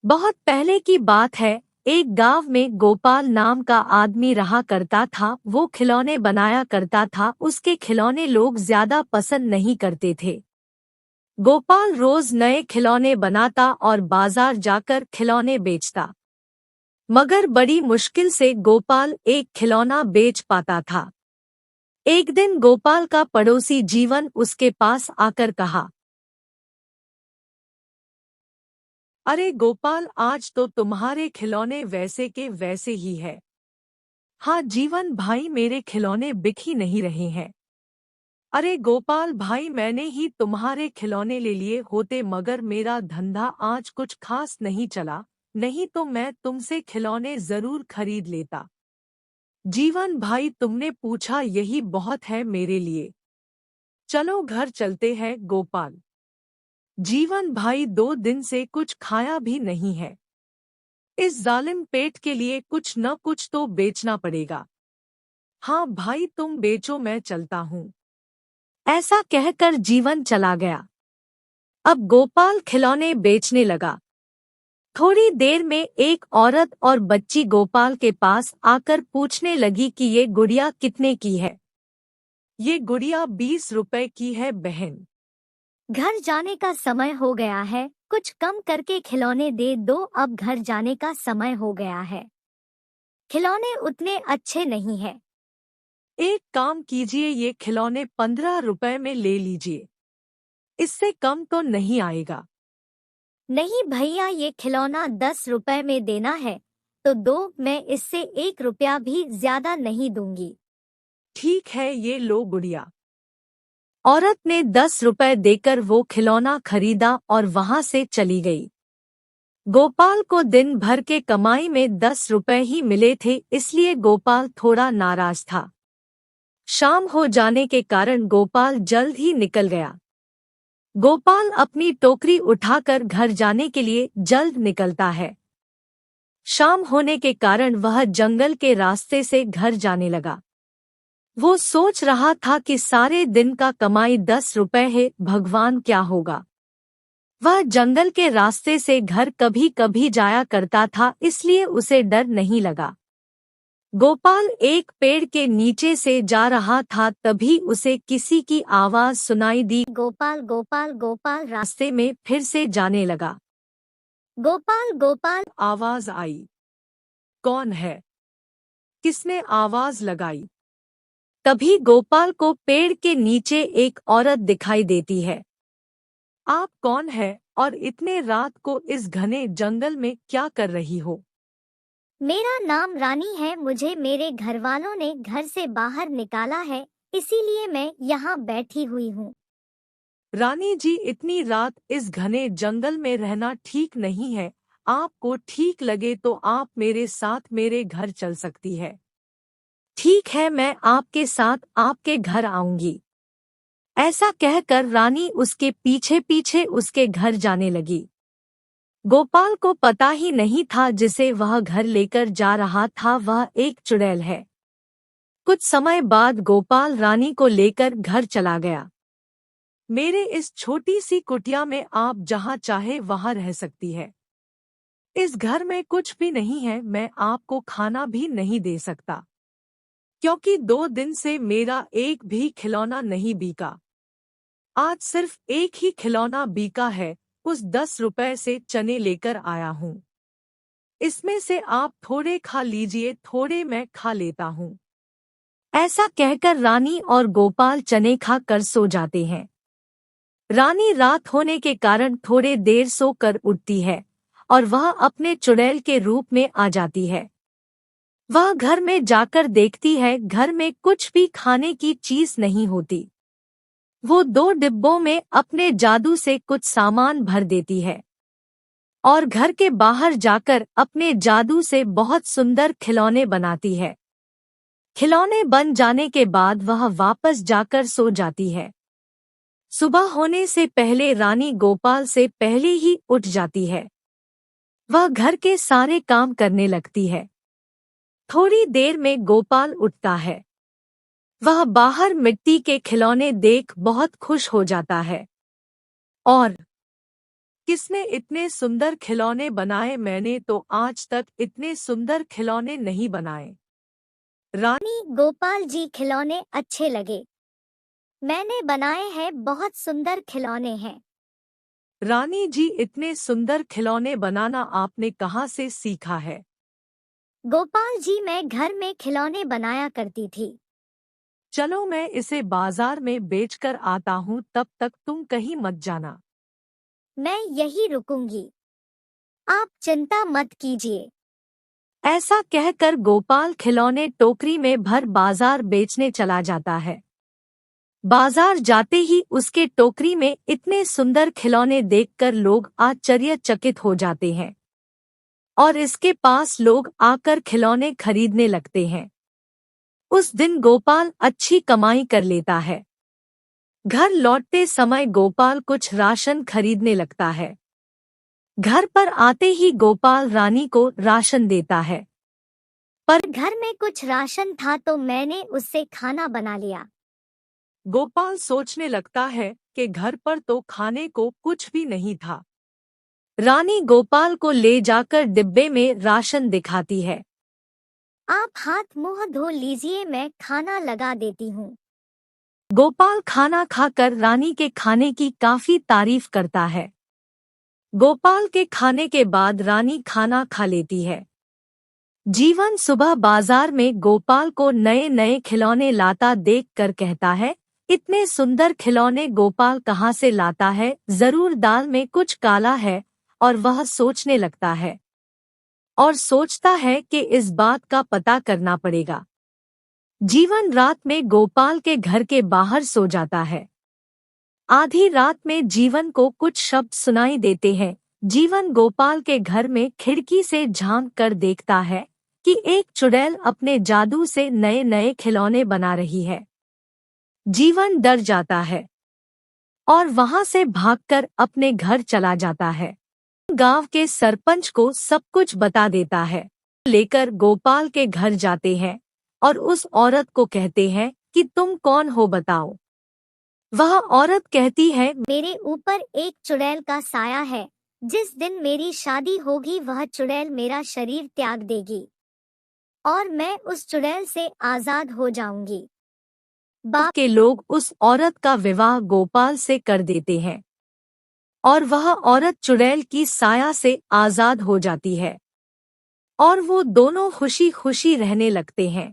बहुत पहले की बात है। एक गांव में गोपाल नाम का आदमी रहा करता था। वो खिलौने बनाया करता था। उसके खिलौने लोग ज्यादा पसंद नहीं करते थे। गोपाल रोज नए खिलौने बनाता और बाजार जाकर खिलौने बेचता। मगर बड़ी मुश्किल से गोपाल एक खिलौना बेच पाता था। एक दिन गोपाल का पड़ोसी जीवन उसके पास आकर कहा, अरे गोपाल, आज तो तुम्हारे खिलौने वैसे के वैसे ही है। हाँ जीवन भाई, मेरे खिलौने बिक ही नहीं रहे हैं। अरे गोपाल भाई, मैंने ही तुम्हारे खिलौने ले लिए होते, मगर मेरा धंधा आज कुछ खास नहीं चला, नहीं तो मैं तुमसे खिलौने जरूर खरीद लेता। जीवन भाई, तुमने पूछा यही बहुत है मेरे लिए। चलो घर चलते हैं गोपाल। जीवन भाई, 2 दिन से कुछ खाया भी नहीं है। इस जालिम पेट के लिए कुछ न कुछ तो बेचना पड़ेगा। हाँ भाई, तुम बेचो, मैं चलता हूँ। ऐसा कहकर जीवन चला गया। अब गोपाल खिलौने बेचने लगा। थोड़ी देर में एक औरत और बच्ची गोपाल के पास आकर पूछने लगी कि ये गुड़िया कितने की है। ये गुड़िया 20 रुपए की है बहन। घर जाने का समय हो गया है, कुछ कम करके खिलौने दे दो, अब घर जाने का समय हो गया है। खिलौने उतने अच्छे नहीं हैं। एक काम कीजिए, ये खिलौने 15 रुपए में ले लीजिए, इससे कम तो नहीं आएगा। नहीं भैया, ये खिलौना 10 रुपए में देना है तो दो, मैं इससे 1 रुपया भी ज्यादा नहीं दूंगी। ठीक है, ये लो गुड़िया। औरत ने 10 रुपए देकर वो खिलौना खरीदा और वहां से चली गई। गोपाल को दिन भर के कमाई में 10 रुपए ही मिले थे, इसलिए गोपाल थोड़ा नाराज था। शाम हो जाने के कारण गोपाल जल्द ही निकल गया। गोपाल अपनी टोकरी उठाकर घर जाने के लिए जल्द निकलता है। शाम होने के कारण वह जंगल के रास्ते से घर जाने लगा। वो सोच रहा था कि सारे दिन का कमाई 10 रुपए है, भगवान क्या होगा। वह जंगल के रास्ते से घर कभी कभी जाया करता था, इसलिए उसे डर नहीं लगा। गोपाल एक पेड़ के नीचे से जा रहा था, तभी उसे किसी की आवाज सुनाई दी। गोपाल गोपाल गोपाल, रास्ते में फिर से जाने लगा। गोपाल गोपाल। आवाज आई। कौन है? किसने आवाज लगाई? तभी गोपाल को पेड़ के नीचे एक औरत दिखाई देती है। आप कौन है और इतने रात को इस घने जंगल में क्या कर रही हो? मेरा नाम रानी है, मुझे मेरे घर वालों ने घर से बाहर निकाला है, इसीलिए मैं यहाँ बैठी हुई हूँ। रानी जी, इतनी रात इस घने जंगल में रहना ठीक नहीं है। आपको ठीक लगे तो आप मेरे साथ मेरे घर चल सकती है। ठीक है, मैं आपके साथ आपके घर आऊंगी। ऐसा कहकर रानी उसके पीछे पीछे उसके घर जाने लगी। गोपाल को पता ही नहीं था जिसे वह घर लेकर जा रहा था वह एक चुड़ैल है। कुछ समय बाद गोपाल रानी को लेकर घर चला गया। मेरे इस छोटी सी कुटिया में आप जहाँ चाहे वहाँ रह सकती है। इस घर में कुछ भी नहीं है, मैं आपको खाना भी नहीं दे सकता, क्योंकि 2 दिन से मेरा एक भी खिलौना नहीं बिका। आज सिर्फ एक ही खिलौना बिका है, उस 10 रुपए से चने लेकर आया हूँ। इसमें से आप थोड़े खा लीजिए, थोड़े मैं खा लेता हूँ। ऐसा कहकर रानी और गोपाल चने खा कर सो जाते हैं। रानी रात होने के कारण थोड़े देर सोकर उठती है और वह अपने चुड़ैल के रूप में आ जाती है। वह घर में जाकर देखती है, घर में कुछ भी खाने की चीज नहीं होती। वो 2 डिब्बों में अपने जादू से कुछ सामान भर देती है और घर के बाहर जाकर अपने जादू से बहुत सुंदर खिलौने बनाती है। खिलौने बन जाने के बाद वह वापस जाकर सो जाती है। सुबह होने से पहले रानी गोपाल से पहले ही उठ जाती है। वह घर के सारे काम करने लगती है। थोड़ी देर में गोपाल उठता है। वह बाहर मिट्टी के खिलौने देख बहुत खुश हो जाता है और किसने इतने सुंदर खिलौने बनाए? मैंने तो आज तक इतने सुंदर खिलौने नहीं बनाए। रानी गोपाल जी खिलौने अच्छे लगे। मैंने बनाए हैं, बहुत सुंदर खिलौने हैं। रानी जी इतने सुंदर खिलौने बनाना आपने कहाँ से सीखा है? गोपाल जी, मैं घर में खिलौने बनाया करती थी। चलो मैं इसे बाजार में बेचकर आता हूँ, तब तक तुम कहीं मत जाना। मैं यही रुकूंगी, आप चिंता मत कीजिए। ऐसा कहकर गोपाल खिलौने टोकरी में भर बाजार बेचने चला जाता है। बाजार जाते ही उसके टोकरी में इतने सुंदर खिलौने देखकर लोग आश्चर्यचकित हो जाते हैं और इसके पास लोग आकर खिलौने खरीदने लगते हैं। उस दिन गोपाल अच्छी कमाई कर लेता है। घर लौटते समय गोपाल कुछ राशन खरीदने लगता है। घर पर आते ही गोपाल रानी को राशन देता है। पर घर में कुछ राशन था तो मैंने उससे खाना बना लिया। गोपाल सोचने लगता है कि घर पर तो खाने को कुछ भी नहीं था। रानी गोपाल को ले जाकर डिब्बे में राशन दिखाती है। आप हाथ मुंह धो लीजिए, मैं खाना लगा देती हूँ। गोपाल खाना खाकर रानी के खाने की काफी तारीफ करता है। गोपाल के खाने के बाद रानी खाना खा लेती है। जीवन सुबह बाजार में गोपाल को नए नए खिलौने लाता देखकर कहता है, इतने सुंदर खिलौने गोपाल कहाँ से लाता है? जरूर दाल में कुछ काला है। और वह सोचने लगता है और सोचता है कि इस बात का पता करना पड़ेगा। जीवन रात में गोपाल के घर के बाहर सो जाता है। आधी रात में जीवन को कुछ शब्द सुनाई देते हैं। जीवन गोपाल के घर में खिड़की से झांक कर देखता है कि एक चुड़ैल अपने जादू से नए नए खिलौने बना रही है। जीवन डर जाता है और वहां से भागकर अपने घर चला जाता है। गांव के सरपंच को सब कुछ बता देता है। लेकर गोपाल के घर जाते हैं और उस औरत को कहते हैं कि तुम कौन हो, बताओ। वह औरत कहती है, मेरे ऊपर एक चुड़ैल का साया है। जिस दिन मेरी शादी होगी वह चुड़ैल मेरा शरीर त्याग देगी और मैं उस चुड़ैल से आजाद हो जाऊंगी। बाप के लोग उस औरत का विवाह गोपाल से कर देते हैं और वह औरत चुड़ैल की साया से आजाद हो जाती है और वो दोनों खुशी खुशी रहने लगते हैं।